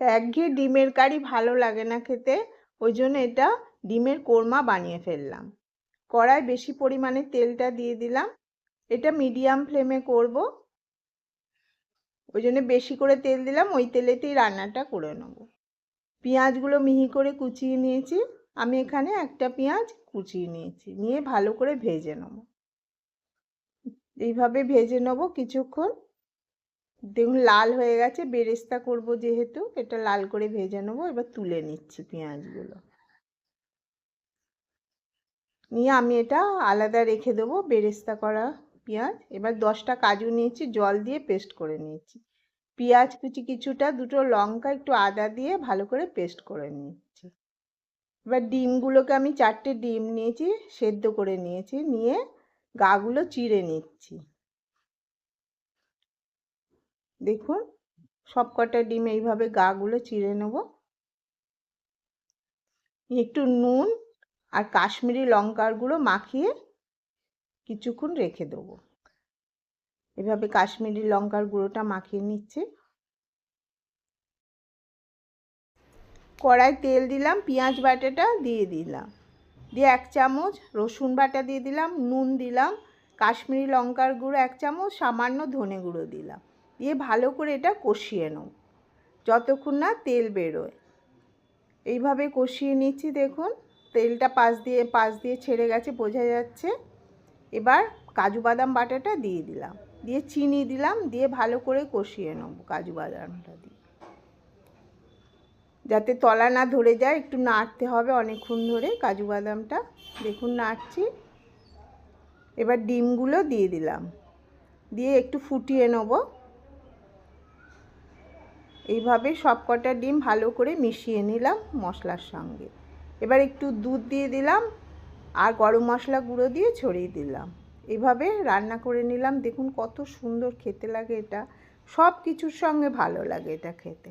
একঘেয়ে ডিমের কারি ভালো লাগে না খেতে, ওই জন্য এটা ডিমের কোরমা বানিয়ে ফেললাম। কড়াই বেশি পরিমাণে তেলটা দিয়ে দিলাম। এটা মিডিয়াম ফ্লেমে করব, ওই জন্য বেশি করে তেল দিলাম। ওই তেলেতেই রান্নাটা করে নেব। পেঁয়াজগুলো মিহি করে কুচিয়ে নিয়েছি। আমি এখানে একটা পেঁয়াজ কুচিয়ে নিয়েছি, নিয়ে ভালো করে ভেজে নেব। এইভাবে ভেজে নেব কিছুক্ষণ। দেখুন লাল হয়ে গেছে, বেরেস্তা করব যেহেতু, এটা লাল করে ভেজে নেব। এবার তুলে নিচ্ছি পেঁয়াজগুলো, নিয়ে আমি এটা আলাদা রেখে দেবো বেরেস্তা করা পেঁয়াজ। এবার 10টা কাজু নিয়েছি, জল দিয়ে পেস্ট করে নিয়েছি। পেঁয়াজ কুচি কিছুটা, দুটো লঙ্কা, একটু আদা দিয়ে ভালো করে পেস্ট করে নিয়েছি। এবার ডিমগুলোকে আমি 4টে ডিম নিয়েছি, সেদ্ধ করে নিয়েছি, নিয়ে গাগুলো চিড়ে নিচ্ছি। দেখুন সবকটা ডিম এইভাবে গাগুলো চিড়ে নেব। একটু নুন আর কাশ্মীরি লঙ্কার গুঁড়ো মাখিয়ে কিছুক্ষণ রেখে দেবো। এভাবে কাশ্মীরি লঙ্কার গুঁড়োটা মাখিয়ে নিচ্ছি। কড়াই তেল দিলাম, পেঁয়াজ বাটাটা দিয়ে দিলাম, দিয়ে 1 চামচ রসুন বাটা দিয়ে দিলাম, নুন দিলাম, কাশ্মীরি লঙ্কার গুঁড়ো 1 চামচ, সামান্য ধনে গুঁড়ো দিলাম, দিয়ে ভালো করে এটা কষিয়ে নেব যতক্ষণ না তেল বেরোয়। এইভাবে কষিয়ে নিচ্ছি। দেখুন তেলটা পাশ দিয়ে ছেড়ে গেছে, বোঝা যাচ্ছে। এবার কাজু বাদাম বাটাটা দিয়ে দিলাম, দিয়ে চিনি দিলাম, দিয়ে ভালো করে কষিয়ে নেব কাজু বাদামটা দিয়ে, যাতে তলা না ধরে যায়। একটু নাড়তে হবে অনেকক্ষণ ধরে কাজু বাদামটা। দেখুন নাড়ছি। এবার ডিমগুলো দিয়ে দিলাম, দিয়ে একটু ফুটিয়ে নেব। এইভাবে সবকটা ডিম ভালো করে মিশিয়ে নিলাম মশলার সঙ্গে। এবার একটু দুধ দিয়ে দিলাম আর গরম মশলা গুঁড়ো দিয়ে ছড়িয়ে দিলাম। এইভাবে রান্না করে নিলাম। দেখুন কত সুন্দর খেতে লাগে এটা, সব কিছুর সঙ্গে ভালো লাগে এটা খেতে।